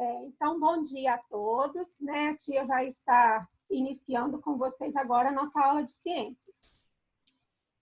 Então, bom dia a todos, né? A tia vai estar iniciando com vocês agora a nossa aula de ciências.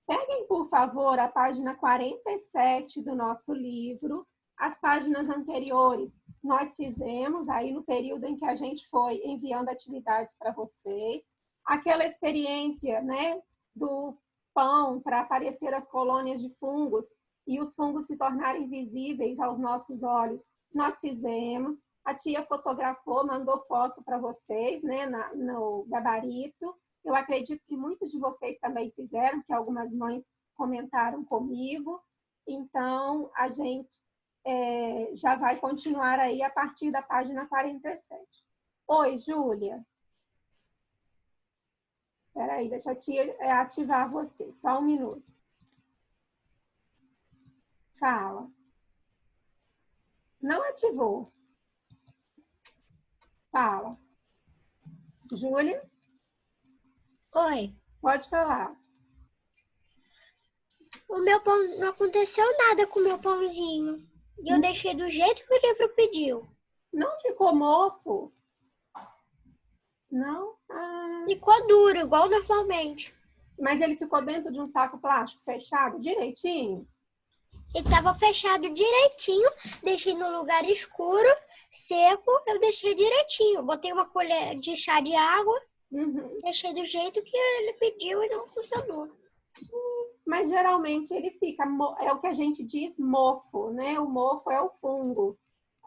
Peguem, por favor, a página 47 do nosso livro, as páginas anteriores. Nós fizemos aí no período em que a gente foi enviando atividades para vocês, aquela experiência, né, do pão para aparecer as colônias de fungos e os fungos se tornarem visíveis aos nossos olhos. Nós fizemos, a tia fotografou, mandou foto para vocês, né, no gabarito. Eu acredito que muitos de vocês também fizeram, que algumas mães comentaram comigo. Então, a gente já vai continuar aí a partir da página 47. Oi, Júlia. Espera aí, deixa a tia ativar você. Só um minuto. Fala. Não ativou. Fala. Júlia? Oi. Pode falar. O meu pão não aconteceu nada com o meu pãozinho. E eu deixei do jeito que o livro pediu. Não ficou mofo? Não? Ficou duro, igual normalmente. Mas ele ficou dentro de um saco plástico fechado direitinho? Ele estava fechado direitinho. Deixei no lugar escuro, seco. Eu deixei direitinho. Botei uma colher de chá de água. Deixei do jeito que ele pediu e não funcionou. Mas geralmente ele fica, é o que a gente diz mofo, né? O mofo é o fungo.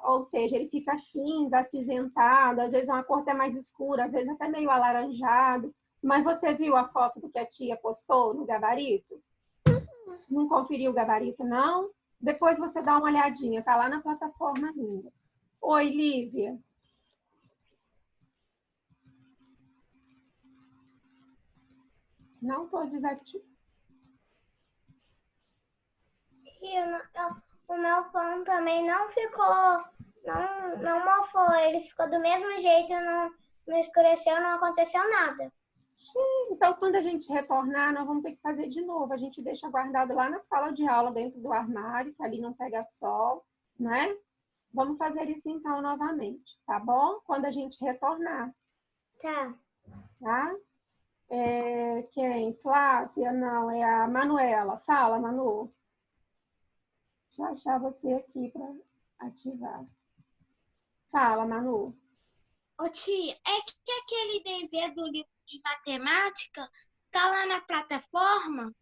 Ou seja, ele fica cinza, acinzentado, às vezes uma cor até mais escura, às vezes até meio alaranjado. Mas você viu a foto do que a tia postou no gabarito? Não conferiu o gabarito, não? Depois você dá uma olhadinha, tá lá na plataforma ainda. Oi, Lívia. Não estou desativando. O meu pão também não ficou, não mofou, ele ficou do mesmo jeito, não escureceu, não aconteceu nada. Então, quando a gente retornar, nós vamos ter que fazer de novo. A gente deixa guardado lá na sala de aula, dentro do armário, que ali não pega sol, né? Vamos fazer isso então novamente, tá bom? Quando a gente retornar. Tá. Tá? Quem? Flávia? Não, é a Manuela. Fala, Manu. Deixa eu achar você aqui para ativar. Fala, Manu. Ô tia, é que aquele dever do livro de matemática tá lá na plataforma?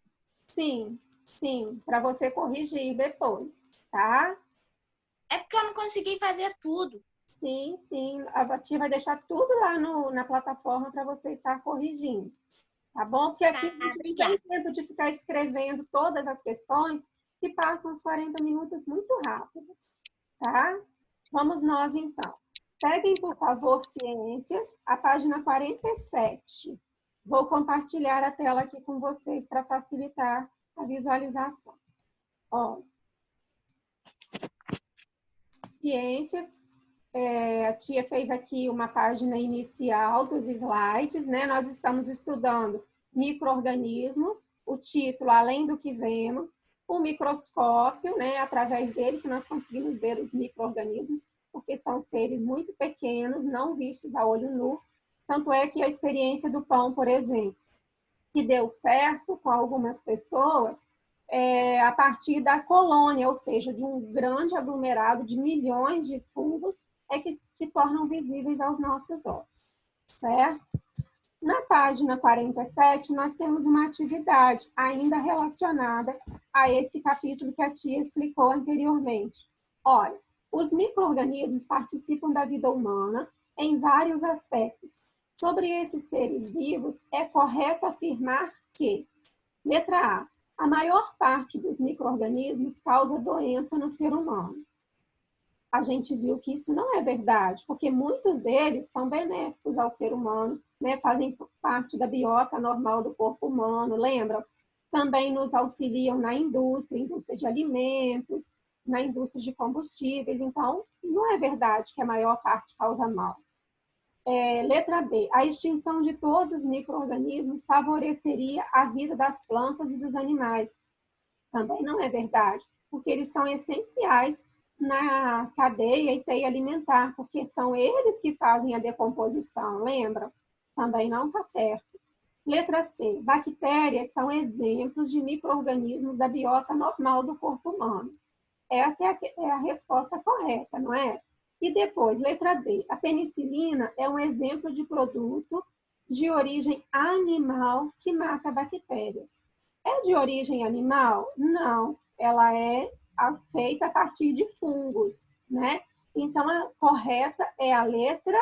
Sim, para você corrigir depois, tá? É porque eu não consegui fazer tudo. Sim, a tia vai deixar tudo lá na plataforma para você estar corrigindo, tá bom? Porque aqui a gente não tem tempo de ficar escrevendo todas as questões que passam os 40 minutos muito rápidos, tá? Vamos nós, então. Peguem, por favor, Ciências, a página 47. Vou compartilhar a tela aqui com vocês para facilitar a visualização. Ó. Ciências, a tia fez aqui uma página inicial dos slides, né? Nós estamos estudando micro-organismos, o título Além do que Vemos, o microscópio, né? Através dele que nós conseguimos ver os micro-organismos, porque são seres muito pequenos, não vistos a olho nu. Tanto é que a experiência do pão, por exemplo, que deu certo com algumas pessoas, a partir da colônia, ou seja, de um grande aglomerado de milhões de fungos, que tornam visíveis aos nossos olhos, certo? Na página 47, nós temos uma atividade ainda relacionada a esse capítulo que a tia explicou anteriormente. Olha, os micro-organismos participam da vida humana em vários aspectos. Sobre esses seres vivos, é correto afirmar que, letra A maior parte dos micro-organismos causa doença no ser humano. A gente viu que isso não é verdade, porque muitos deles são benéficos ao ser humano, né? Fazem parte da biota normal do corpo humano, lembram? Também nos auxiliam na indústria de alimentos, na indústria de combustíveis. Então, não é verdade que a maior parte causa mal. Letra B. A extinção de todos os micro-organismos favoreceria a vida das plantas e dos animais. Também não é verdade, porque eles são essenciais na cadeia e teia alimentar, porque são eles que fazem a decomposição, lembra? Também não está certo. Letra C. Bactérias são exemplos de micro-organismos da biota normal do corpo humano. Essa é a resposta correta, não é? E depois, letra D. A penicilina é um exemplo de produto de origem animal que mata bactérias. É de origem animal? Não. Ela é feita a partir de fungos, né? Então, a correta é a letra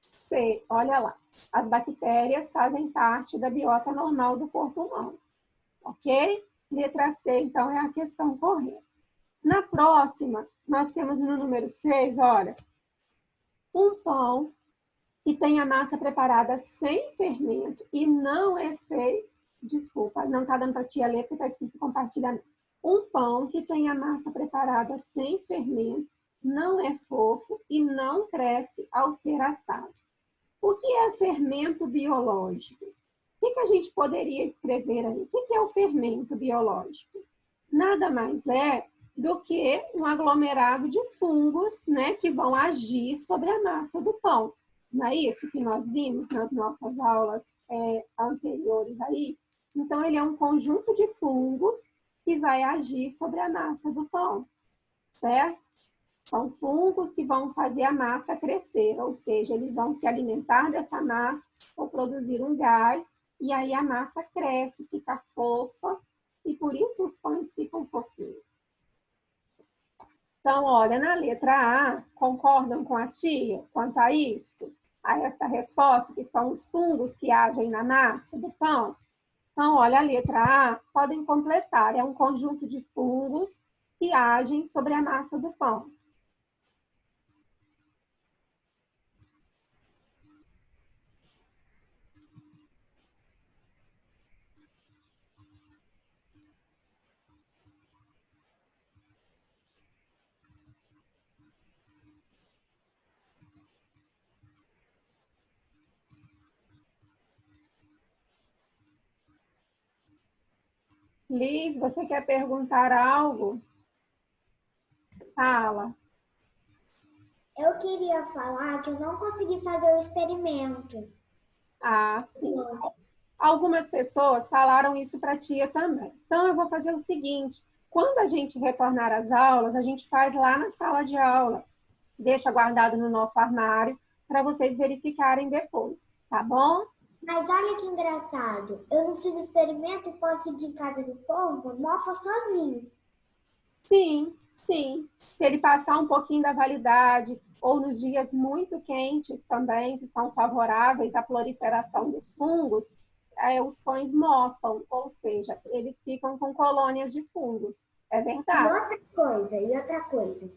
C. Olha lá. As bactérias fazem parte da biota normal do corpo humano. Ok? Letra C, então, é a questão correta. Na próxima, nós temos no número 6, olha, um pão que tem a massa preparada sem fermento e não é feito, desculpa, não está dando para a tia ler porque está escrito compartilhamento. Um pão que tem a massa preparada sem fermento não é fofo e não cresce ao ser assado. O que é fermento biológico? O que a gente poderia escrever aí? O que é o fermento biológico? Nada mais é do que um aglomerado de fungos, né, que vão agir sobre a massa do pão. Não é isso que nós vimos nas nossas aulas anteriores aí? Então, ele é um conjunto de fungos que vai agir sobre a massa do pão, certo? São fungos que vão fazer a massa crescer, ou seja, eles vão se alimentar dessa massa ou produzir um gás, e aí a massa cresce, fica fofa, e por isso os pães ficam fofinhos. Então, olha, na letra A, concordam com a tia quanto a isto? A esta resposta, que são os fungos que agem na massa do pão? Então, olha, a letra A, podem completar, é um conjunto de fungos que agem sobre a massa do pão. Liz, você quer perguntar algo? Fala. Eu queria falar que eu não consegui fazer o experimento. Ah, sim. Algumas pessoas falaram isso para a tia também. Então, eu vou fazer o seguinte. Quando a gente retornar às aulas, a gente faz lá na sala de aula. Deixa guardado no nosso armário para vocês verificarem depois, tá bom? Mas olha que engraçado. Eu não fiz experimento, o pão aqui de casa do povo mofa sozinho. Sim, sim. Se ele passar um pouquinho da validade, ou nos dias muito quentes também, que são favoráveis à proliferação dos fungos, os pães mofam, ou seja, eles ficam com colônias de fungos. É verdade. E outra coisa.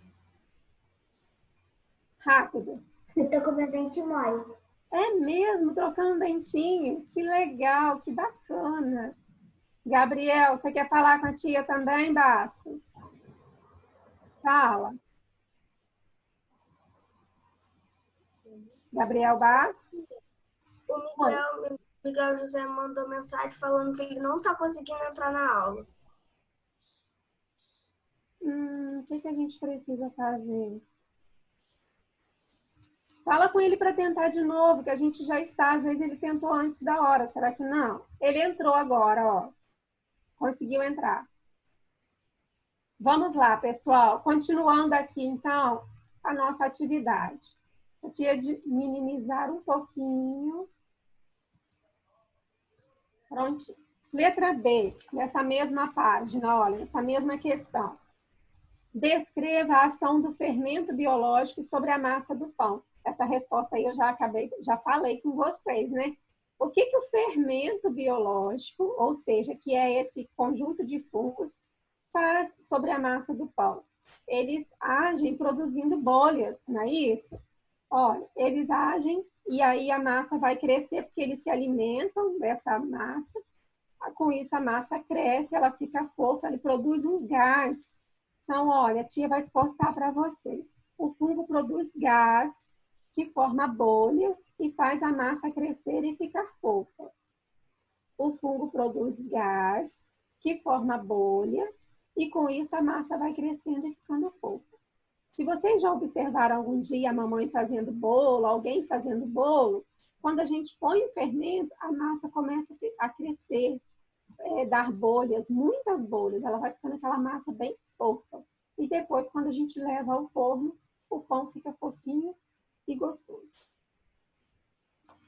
Rápido. Eu tô com meu dente mole. É mesmo, trocando dentinho. Que legal, que bacana. Gabriel, você quer falar com a tia também, Bastos? Fala. Gabriel Bastos? O Miguel José mandou mensagem falando que ele não está conseguindo entrar na aula. O que a gente precisa fazer? Fala com ele para tentar de novo, que a gente já está. Às vezes ele tentou antes da hora. Será que não? Ele entrou agora, ó. Conseguiu entrar. Vamos lá, pessoal. Continuando aqui, então, a nossa atividade. Eu tinha de minimizar um pouquinho. Prontinho. Letra B, nessa mesma página, olha, essa mesma questão. Descreva a ação do fermento biológico sobre a massa do pão. Essa resposta aí eu já falei com vocês, né? O que o fermento biológico, ou seja, que é esse conjunto de fungos, faz sobre a massa do pão? Eles agem produzindo bolhas, não é isso? Olha, eles agem e aí a massa vai crescer porque eles se alimentam dessa massa. Com isso a massa cresce, ela fica fofa, ele produz um gás. Então, olha, a tia vai postar para vocês. O fungo produz gás que forma bolhas e faz a massa crescer e ficar fofa. O fungo produz gás que forma bolhas e com isso a massa vai crescendo e ficando fofa. Se vocês já observaram algum dia a mamãe fazendo bolo, alguém fazendo bolo, quando a gente põe o fermento, a massa começa a crescer, dar bolhas, muitas bolhas, ela vai ficando aquela massa bem fofa. E depois, quando a gente leva ao forno, o pão fica fofinho e gostoso.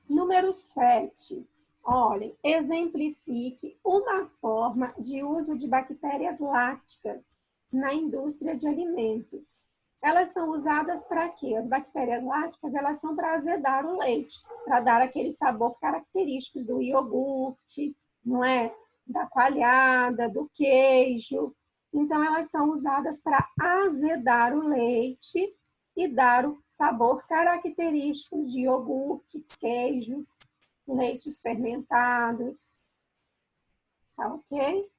Número 7. Olhem, exemplifique uma forma de uso de bactérias lácticas na indústria de alimentos. Elas são usadas para quê? As bactérias lácticas, elas são para azedar o leite, para dar aquele sabor característico do iogurte, não é? Da coalhada, do queijo. Então, elas são usadas para azedar o leite e dar o sabor característico de iogurtes, queijos, leites fermentados. Tá ok?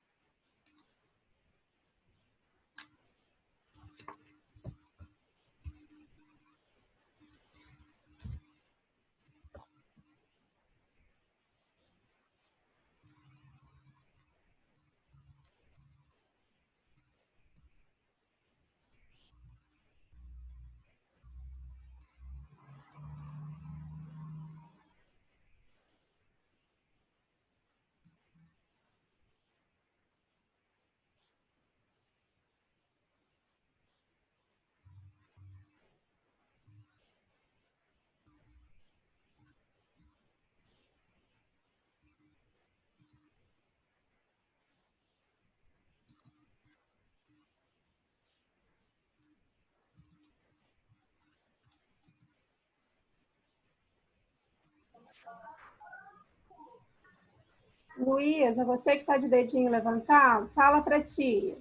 Luísa, você que está de dedinho levantado, fala para tia.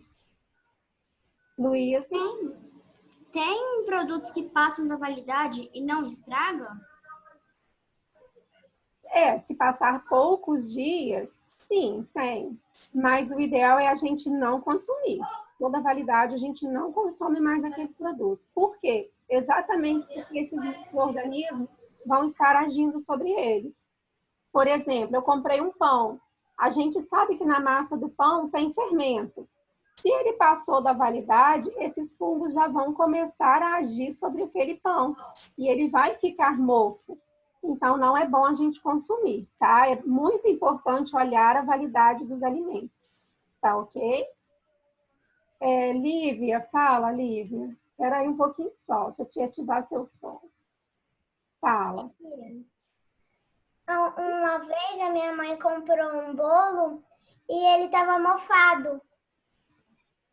Luísa? Tem produtos que passam da validade e não estragam? Se passar poucos dias, sim, tem. Mas o ideal é a gente não consumir. Toda validade, a gente não consome mais aquele produto. Por quê? Exatamente porque esses micro-organismos vão estar agindo sobre eles. Por exemplo, eu comprei um pão. A gente sabe que na massa do pão tem fermento. Se ele passou da validade, esses fungos já vão começar a agir sobre aquele pão. E ele vai ficar mofo. Então, não é bom a gente consumir, tá? É muito importante olhar a validade dos alimentos. Tá ok? Lívia, fala, Lívia. Espera aí um pouquinho só, deixa eu te ativar seu som. Fala. Uma vez a minha mãe comprou um bolo e ele estava mofado.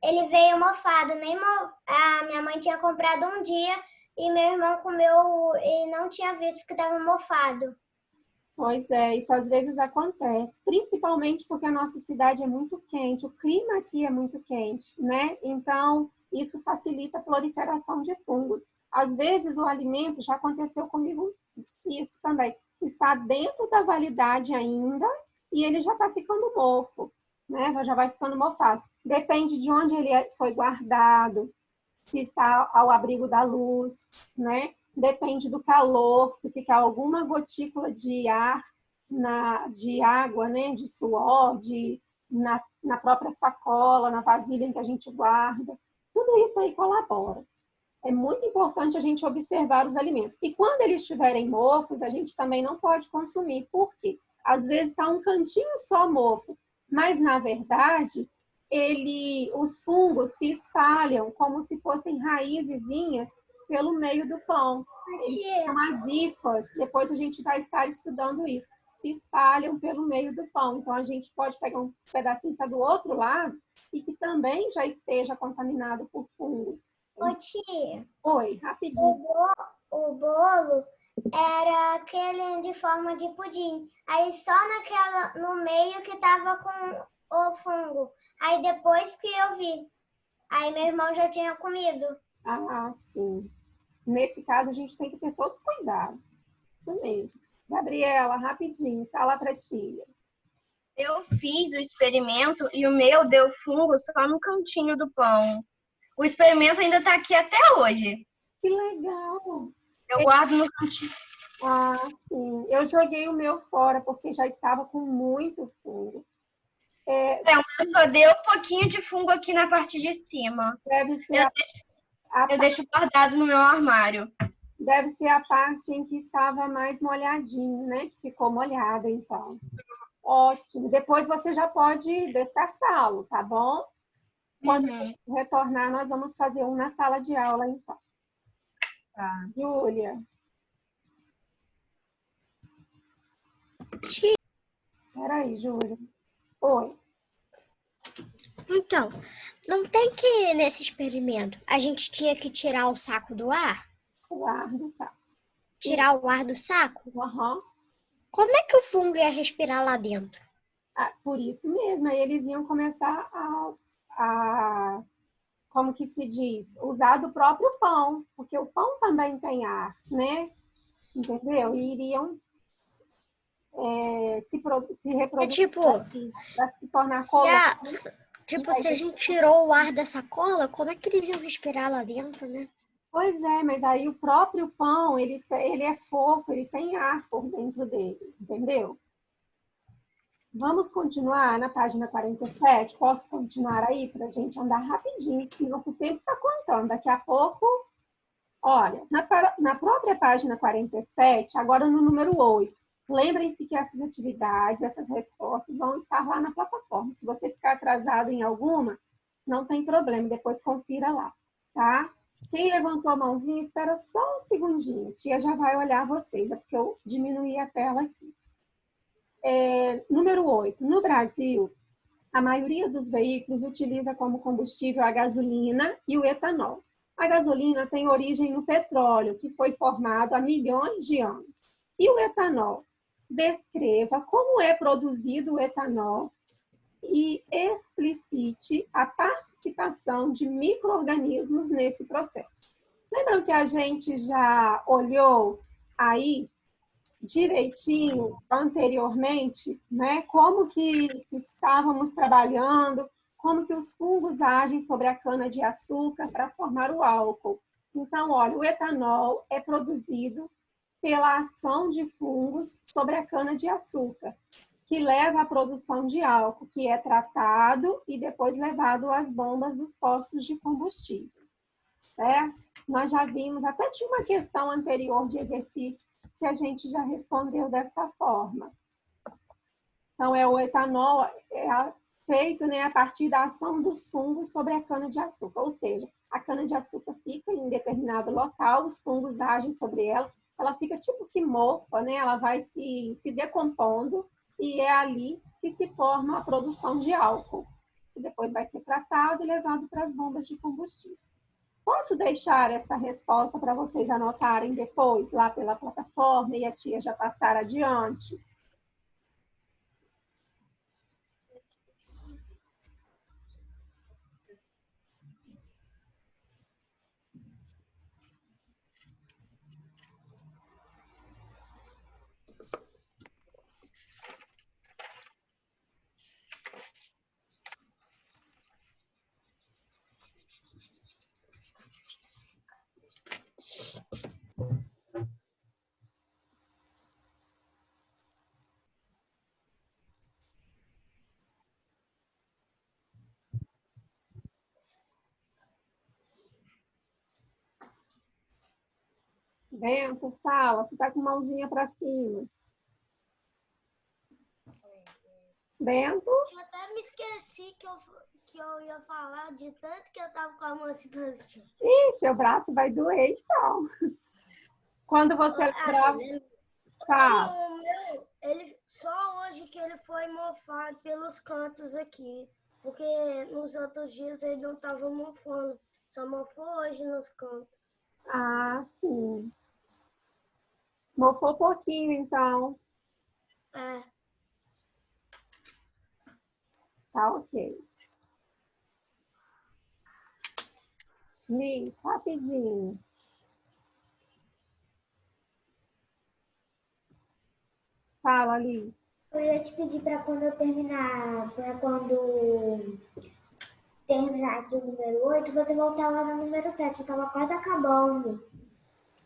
Ele veio mofado, a minha mãe tinha comprado um dia e meu irmão comeu e não tinha visto que estava mofado. Pois é, isso às vezes acontece, principalmente porque a nossa cidade é muito quente, o clima aqui é muito quente, né? Então, isso facilita a proliferação de fungos. Às vezes o alimento, já aconteceu comigo isso também, está dentro da validade ainda e ele já está ficando mofo, né? Já vai ficando mofado. Depende de onde ele foi guardado, se está ao abrigo da luz, né? Depende do calor, se ficar alguma gotícula de ar, de água, né? De suor, na própria sacola, na vasilha em que a gente guarda. Tudo isso aí colabora. É muito importante a gente observar os alimentos. E quando eles estiverem mofos, a gente também não pode consumir. Por quê? Às vezes está um cantinho só mofo, mas na verdade os fungos se espalham como se fossem raizezinhas pelo meio do pão. Eles são as hifas, depois a gente vai estar estudando isso. Se espalham pelo meio do pão. Então a gente pode pegar um pedacinho que está do outro lado e que também já esteja contaminado por fungos. Ô, tia. Oi, rapidinho. O bolo era aquele de forma de pudim. Aí só no meio que tava com o fungo. Aí depois que eu vi. Aí meu irmão já tinha comido. Ah, sim. Nesse caso, a gente tem que ter todo cuidado. Isso mesmo. Gabriela, rapidinho, fala pra tia. Eu fiz o experimento e o meu deu fungo só no cantinho do pão. O experimento ainda tá aqui até hoje. Que legal! Eu guardo no cantinho. Ah, sim. Eu joguei o meu fora porque já estava com muito fungo. Só deu um pouquinho de fungo aqui na parte de cima. Deve ser Eu deixo guardado no meu armário. Deve ser a parte em que estava mais molhadinho, né? Que ficou molhada, então. Ótimo. Depois você já pode descartá-lo, tá bom? Quando retornar, nós vamos fazer um na sala de aula, então. Tá. Júlia. Peraí, Júlia. Oi. Então, não tem que, nesse experimento, a gente tinha que tirar o saco do ar? O ar do saco. Tirar o ar do saco? Uhum. Como é que o fungo ia respirar lá dentro? Por isso mesmo, aí eles iam começar a, como que se diz, usar do próprio pão, porque o pão também tem ar, né? Entendeu? E iriam se reproduzir para se tornar colônia. Se a gente tirou o ar dessa cola, como é que eles iam respirar lá dentro, né? Pois é, mas aí o próprio pão, ele é fofo, ele tem ar por dentro dele, entendeu? Vamos continuar na página 47? Posso continuar aí para a gente andar rapidinho, porque nosso tempo está contando. Daqui a pouco, olha, na própria página 47, agora no número 8, lembrem-se que essas atividades, essas respostas vão estar lá na plataforma. Se você ficar atrasado em alguma, não tem problema, depois confira lá, tá? Quem levantou a mãozinha, espera só um segundinho. A tia já vai olhar vocês, é porque eu diminuí a tela aqui. Número 8. No Brasil, a maioria dos veículos utiliza como combustível a gasolina e o etanol. A gasolina tem origem no petróleo, que foi formado há milhões de anos. E o etanol? Descreva como é produzido o etanol e explicite a participação de micro-organismos nesse processo. Lembram que a gente já olhou aí direitinho anteriormente, né? Como que estávamos trabalhando, como que os fungos agem sobre a cana-de-açúcar para formar o álcool. Então, olha, o etanol é produzido pela ação de fungos sobre a cana-de-açúcar, que leva à produção de álcool, que é tratado e depois levado às bombas dos postos de combustível, certo? Nós já vimos, até tinha uma questão anterior de exercício que a gente já respondeu desta forma. Então, o etanol feito, né, a partir da ação dos fungos sobre a cana-de-açúcar, ou seja, a cana-de-açúcar fica em determinado local, os fungos agem sobre ela, ela fica tipo que mofa, né, ela vai se decompondo e é ali que se forma a produção de álcool, que depois vai ser tratado e levado para as bombas de combustível. Posso deixar essa resposta para vocês anotarem depois, lá pela plataforma, e a tia já passar adiante? Bento, fala, você está com a mãozinha para cima. Bento? Eu até me esqueci que eu ia falar de tanto que eu tava com a mão assim pra cima. Ih, seu braço vai doer, então. Quando você lembrar, fala. O meu, só hoje que ele foi mofado pelos cantos aqui. Porque nos outros dias ele não tava mofando. Só mofou hoje nos cantos. Ah, sim. Mofou pouquinho, então. É. Tá ok. Liz, rapidinho. Fala, Liz. Eu ia te pedir para quando terminar aqui o número 8, você voltar lá no número 7. Eu estava quase acabando.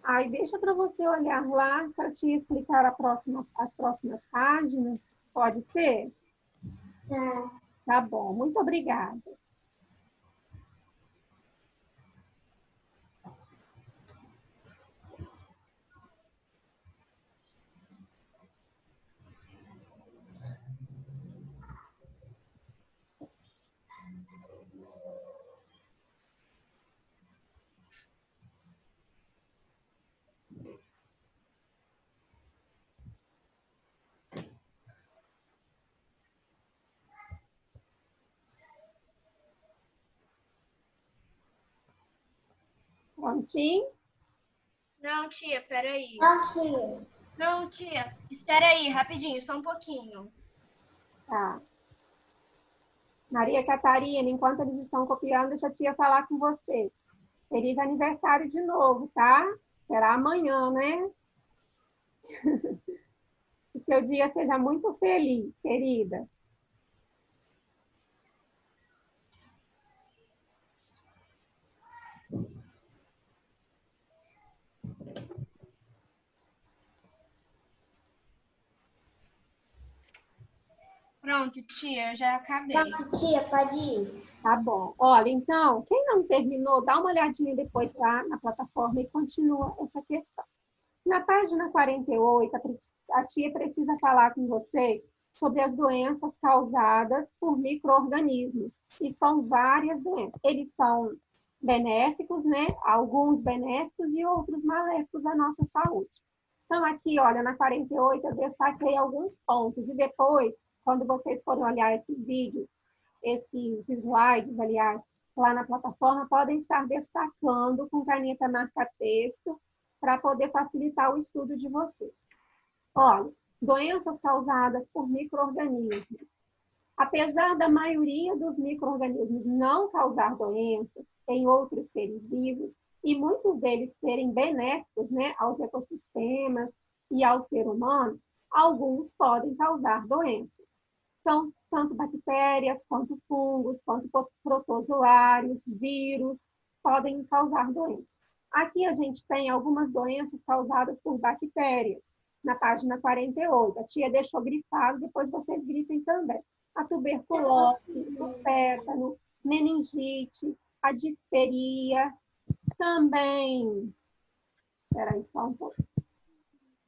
Aí deixa para você olhar lá para te explicar as próximas páginas. Pode ser? Tá. Tá bom, muito obrigada. Prontinho? Não, tia, peraí. Não, tia. Não, tia, espera aí, rapidinho, só um pouquinho. Tá. Maria Catarina, enquanto eles estão copiando, deixa a tia falar com você. Feliz aniversário de novo, tá? Será amanhã, né? Que seu dia seja muito feliz, querida. Pronto, tia, eu já acabei. Pronto, tia, pode ir. Tá bom. Olha, então, quem não terminou, dá uma olhadinha depois lá na plataforma e continua essa questão. Na página 48, a tia precisa falar com vocês sobre as doenças causadas por micro-organismos. E são várias doenças. Eles são benéficos, né? Alguns benéficos e outros maléficos à nossa saúde. Então, aqui, olha, na 48, eu destaquei alguns pontos. E depois, quando vocês forem olhar esses vídeos, esses slides, aliás, lá na plataforma, podem estar destacando com caneta marca-texto para poder facilitar o estudo de vocês. Olha, doenças causadas por micro-organismos. Apesar da maioria dos micro-organismos não causar doenças em outros seres vivos, e muitos deles serem benéficos, né, aos ecossistemas e ao ser humano, alguns podem causar doenças. Então, tanto bactérias, quanto fungos, quanto protozoários, vírus, podem causar doenças. Aqui a gente tem algumas doenças causadas por bactérias, na página 48. A tia deixou grifado, depois vocês grifem também. A tuberculose, o tétano, meningite, a difteria, também, espera aí só um pouco,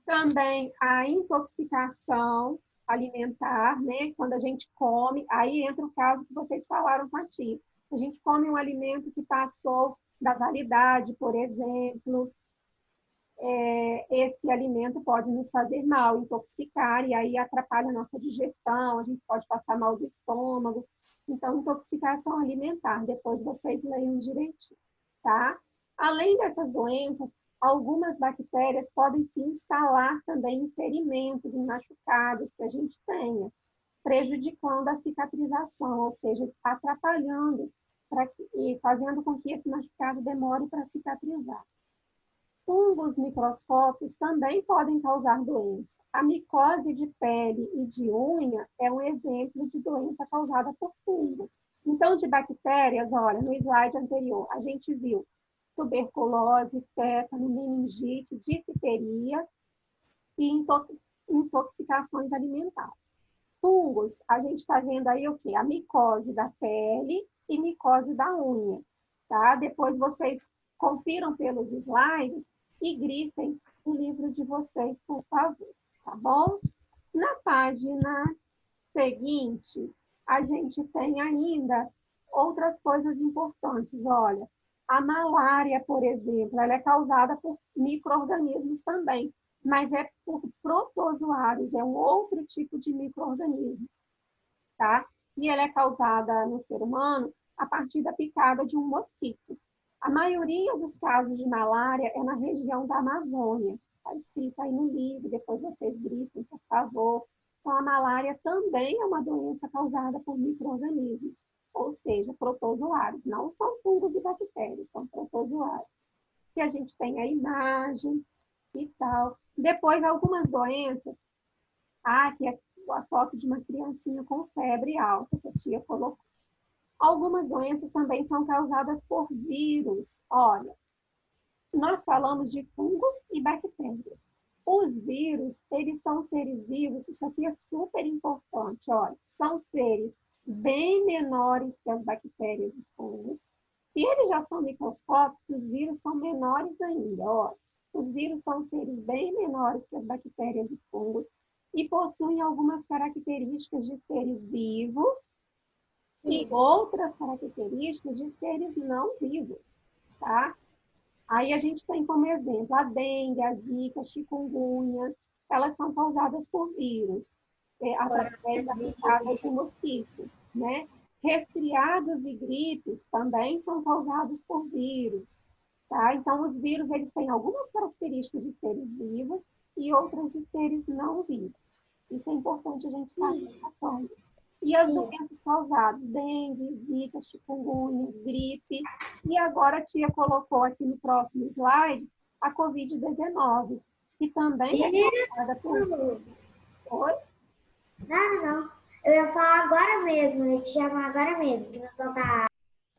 também a intoxicação alimentar, né? Quando a gente come, aí entra o caso que vocês falaram com a tia. A gente come um alimento que passou da validade, por exemplo, esse alimento pode nos fazer mal, intoxicar, e aí atrapalha a nossa digestão, a gente pode passar mal do estômago. Então, intoxicação alimentar, depois vocês leiam direitinho, tá? Além dessas doenças, algumas bactérias podem se instalar também em ferimentos, em machucados que a gente tenha, prejudicando a cicatrização, ou seja, atrapalhando e fazendo com que esse machucado demore para cicatrizar. Fungos microscópicos também podem causar doença. A micose de pele e de unha é um exemplo de doença causada por fungo. Então, de bactérias, olha, no slide anterior, a gente viu tuberculose, tétano, meningite, difteria e intoxicações alimentares. Fungos, a gente está vendo aí o quê? A micose da pele e micose da unha, tá? Depois vocês confiram pelos slides e grifem o livro de vocês, por favor, tá bom? Na página seguinte, a gente tem ainda outras coisas importantes, olha. A malária, por exemplo, ela é causada por micro-organismos também, mas é por protozoários, é um outro tipo de micro-organismos, tá? E ela é causada no ser humano a partir da picada de um mosquito. A maioria dos casos de malária é na região da Amazônia. Está escrito aí no livro, depois vocês grifem, por favor. Então, a malária também é uma doença causada por micro-organismos, ou seja, protozoários. Não são fungos e bactérias, são protozoários. Que a gente tem a imagem e tal. Depois, algumas doenças. Aqui é a foto de uma criancinha com febre alta, que a tia colocou. Algumas doenças também são causadas por vírus. Olha, nós falamos de fungos e bactérias. Os vírus, eles são seres vivos, isso aqui é super importante, olha, são seres bem menores que as bactérias e fungos. Se eles já são microscópicos, os vírus são menores ainda. Ó, os vírus são seres bem menores que as bactérias e fungos e possuem algumas características de seres vivos e outras características de seres não vivos, tá? Aí a gente tem como exemplo a dengue, a zika, a chikungunya, elas são causadas por vírus, através da picada de mosquito, né? Resfriados e gripes também são causados por vírus, tá? Então, os vírus, eles têm algumas características de seres vivos e outras de seres não vivos. Isso é importante a gente estar tratando. E as doenças causadas, dengue, zika, chikungunya, gripe. E agora a tia colocou aqui no próximo slide a Covid-19, que também é causada por... Oi? Não. Eu ia falar agora mesmo, eu ia te chamar agora mesmo, que não solta.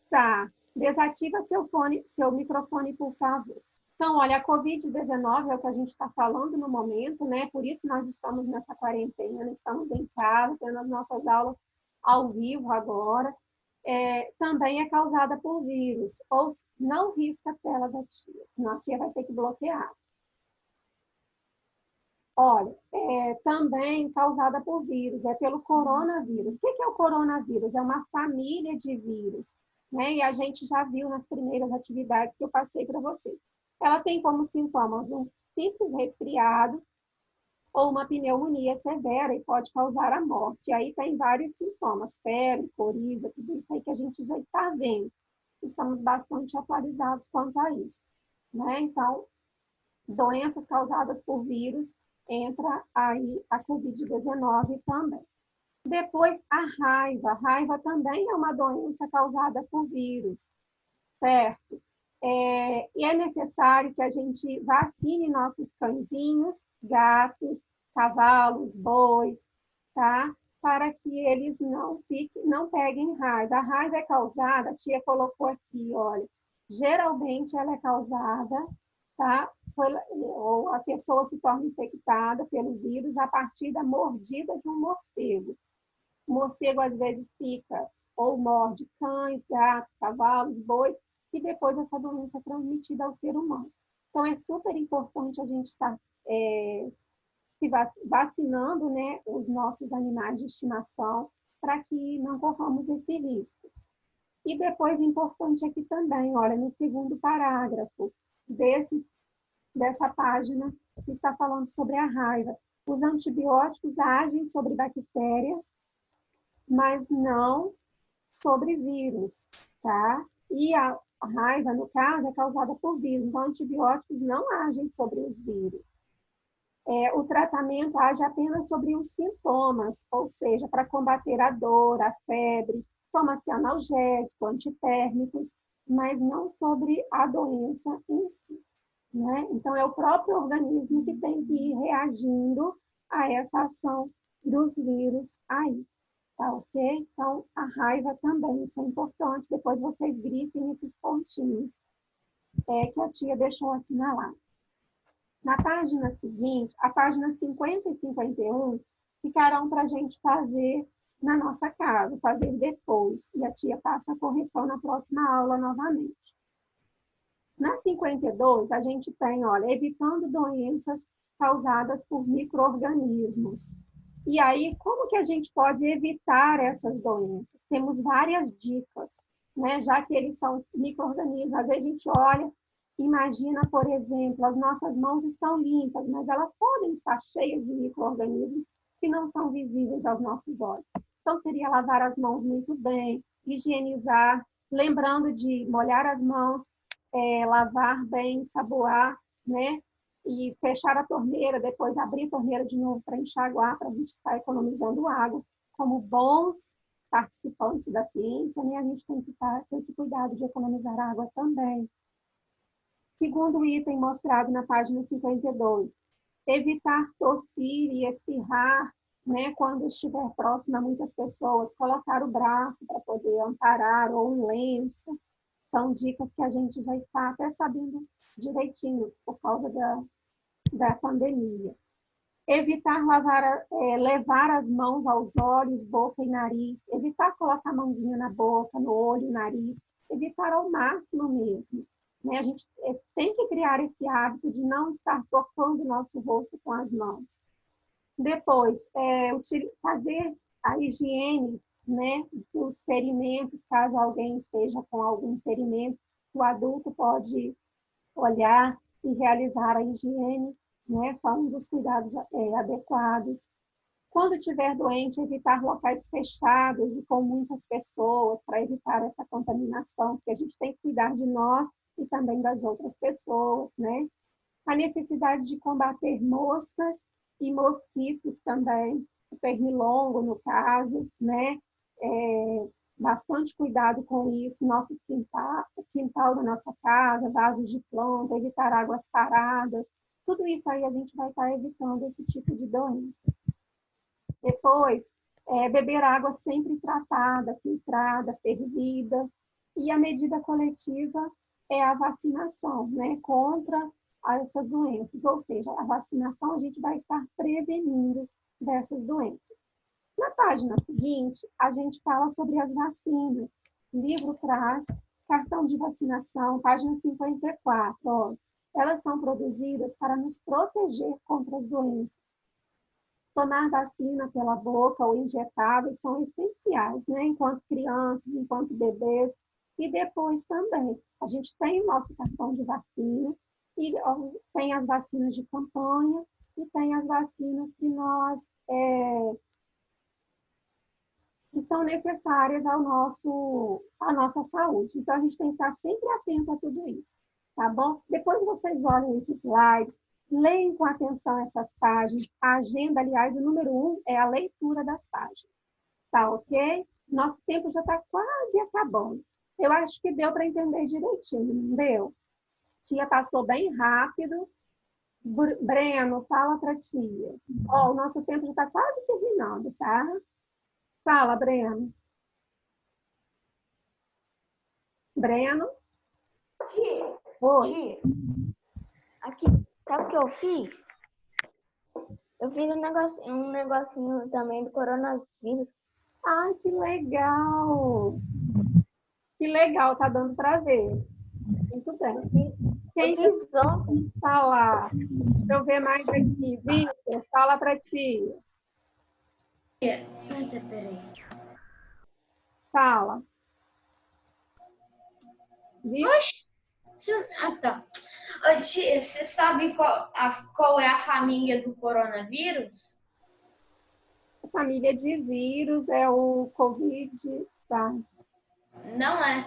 Tá. Desativa seu microfone, por favor. Então, olha, a Covid-19 é o que a gente está falando no momento, né? Por isso nós estamos nessa quarentena, estamos em casa, tendo as nossas aulas ao vivo agora. Também é causada por vírus. Ou não risca a tela da tia, senão a tia vai ter que bloquear. Olha, também causada por vírus, é pelo coronavírus. O que é o coronavírus? É uma família de vírus, né? E a gente já viu nas primeiras atividades que eu passei para vocês. Ela tem como sintomas um simples resfriado ou uma pneumonia severa e pode causar a morte. E aí tem vários sintomas, febre, coriza, tudo isso aí que a gente já está vendo. Estamos bastante atualizados quanto a isso, né? Então, doenças causadas por vírus, entra aí a Covid-19 também. Depois, a raiva. A raiva também é uma doença causada por vírus, certo? E é necessário que a gente vacine nossos cãezinhos, gatos, cavalos, bois, tá? Para que eles não peguem raiva. A raiva é causada, a tia colocou aqui, olha, geralmente ela é causada, tá? Ou a pessoa se torna infectada pelo vírus a partir da mordida de um morcego. O morcego às vezes pica ou morde cães, gatos, cavalos, bois, e depois essa doença é transmitida ao ser humano. Então, é super importante a gente estar se vacinando, né, os nossos animais de estimação para que não corramos esse risco. E depois, importante aqui também, olha, no segundo parágrafo dessa página que está falando sobre a raiva. Os antibióticos agem sobre bactérias, mas não sobre vírus, tá? E a raiva, no caso, é causada por vírus. Então, antibióticos não agem sobre os vírus. O tratamento age apenas sobre os sintomas, ou seja, para combater a dor, a febre, toma-se analgésico, antitérmicos, mas não sobre a doença em si, né? Então, é o próprio organismo que tem que ir reagindo a essa ação dos vírus aí, tá ok? Então, a raiva também, isso é importante. Depois vocês grifem esses pontinhos que a tia deixou assinalado. Na página seguinte, a página 50 e 51, ficarão para a gente fazer na nossa casa, fazer depois. E a tia passa a correção na próxima aula novamente. Na 52, a gente tem, olha, evitando doenças causadas por micro-organismos. E aí, como que a gente pode evitar essas doenças? Temos várias dicas, né? Já que eles são micro-organismos, às vezes a gente olha, imagina, por exemplo, as nossas mãos estão limpas, mas elas podem estar cheias de micro-organismos que não são visíveis aos nossos olhos. Então, seria lavar as mãos muito bem, higienizar, lembrando de molhar as mãos, lavar bem, saboar, né? E fechar a torneira, depois abrir a torneira de novo para enxaguar, para a gente estar economizando água. Como bons participantes da ciência, né? A gente tem que estar com esse cuidado de economizar água também. Segundo item mostrado na página 52, evitar tossir e espirrar, né, quando estiver próximo a muitas pessoas, colocar o braço para poder amparar ou um lenço. São dicas que a gente já está até sabendo direitinho por causa da pandemia. Evitar levar as mãos aos olhos, boca e nariz. Evitar colocar a mãozinha na boca, no olho, nariz. Evitar ao máximo mesmo. Né? A gente tem que criar esse hábito de não estar tocando o nosso rosto com as mãos. Depois, fazer a higiene, né, dos ferimentos, caso alguém esteja com algum ferimento, o adulto pode olhar e realizar a higiene, né, são um dos cuidados adequados. Quando estiver doente, evitar locais fechados e com muitas pessoas, para evitar essa contaminação, porque a gente tem que cuidar de nós e também das outras pessoas, né? A necessidade de combater moscas e mosquitos também, o pernilongo, no caso, né? Bastante cuidado com isso, nosso quintal, o quintal da nossa casa, vasos de planta, evitar águas paradas, tudo isso aí a gente vai estar evitando esse tipo de doença. Depois, beber água sempre tratada, filtrada, fervida, e a medida coletiva é a vacinação, né, contra essas doenças, ou seja, a vacinação a gente vai estar prevenindo dessas doenças. Na página seguinte, a gente fala sobre as vacinas. O livro traz cartão de vacinação, página 54. Ó, elas são produzidas para nos proteger contra as doenças. Tomar vacina pela boca ou injetáveis são essenciais, né? Enquanto crianças, enquanto bebês. E depois também, a gente tem o nosso cartão de vacina, e tem as vacinas de campanha, e tem as vacinas que que são necessárias à nossa saúde. Então, a gente tem que estar sempre atento a tudo isso, tá bom? Depois vocês olhem esses slides, leem com atenção essas páginas. A agenda, aliás, o número 1 é a leitura das páginas, tá ok? Nosso tempo já está quase acabando. Eu acho que deu para entender direitinho, não deu? Tia passou bem rápido. Breno, fala para tia. Ó, o nosso tempo já está quase terminando, tá? Fala, Breno. Breno? Tia. Oi. Tia. Aqui, sabe o que eu fiz? Eu fiz um negocinho também do coronavírus. Ai, que legal! Que legal, tá dando para ver. Muito bem. Quem falar? Deixa eu ver mais aqui. Vitor, fala para tia. Eita, peraí. Fala. Viu? Tá. Ô, tia, você sabe qual é a família do coronavírus? A família de vírus é o Covid, tá? Não é.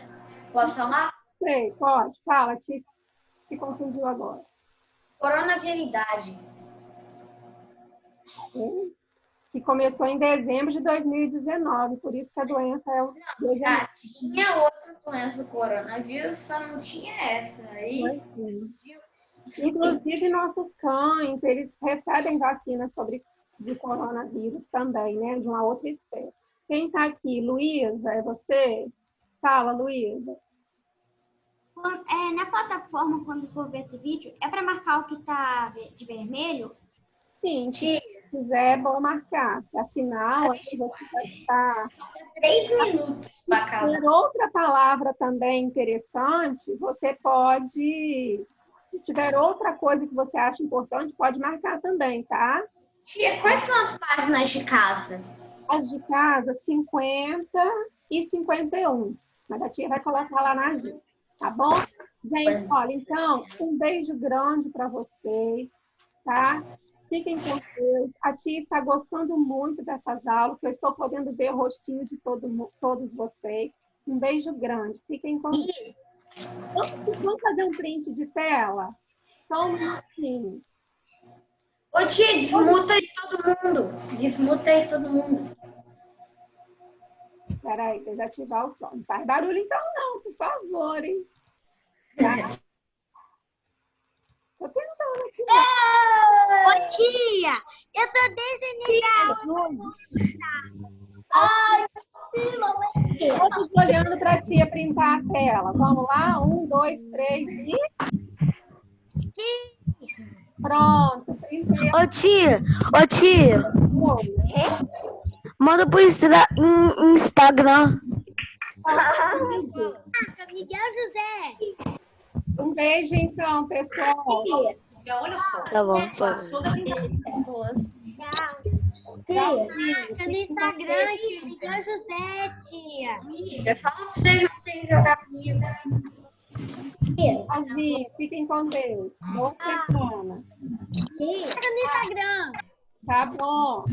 Posso falar? Sei, pode. Fala, tia. Se confundiu agora. Coronaviridade. Que começou em dezembro de 2019, por isso que a doença é o... Já tinha outra doença, coronavírus, só não tinha essa. Aí, inclusive, nossos cães, eles recebem vacinas de coronavírus também, né? De uma outra espécie. Quem está aqui? Luísa, é você? Fala, Luísa. Na plataforma, quando for ver esse vídeo, é para marcar o que está de vermelho? Sim, se quiser, é bom marcar. Assinar, você vai estar... 3 minutos para cada. Por outra palavra também interessante, você pode... Se tiver outra coisa que você acha importante, pode marcar também, tá? Tia, quais são as páginas de casa? As de casa, 50 e 51. Mas a tia vai colocar lá na agenda. Tá bom? Gente, olha, então, um beijo grande para vocês, tá? Fiquem com Deus. A tia está gostando muito dessas aulas, que eu estou podendo ver o rostinho de todos vocês. Um beijo grande. Fiquem com Deus. Vamos fazer um print de tela? Só um minutinho. Ô, tia, desmuta aí todo mundo. Desmuta aí todo mundo. Espera aí, deixa eu ativar o som. Não faz barulho então não, por favor, hein? Tá? Tô tentando aqui. Ô, tia, eu tô desligando. Ai, sim, mamãe. Todos olhando para a tia printar a tela. Vamos lá? 1, 2, 3 e... Pronto. Ô tia, manda pro Instagram. Miguel José. Um beijo, então, pessoal. Olha só. Tá bom, tchau. Marca no Instagram, tia. Miguel José, tia. Eu falo pra vocês não tem que jogar comigo. Tchauzinho, fiquem com Deus. Boa semana. Marca no Instagram. Tá bom.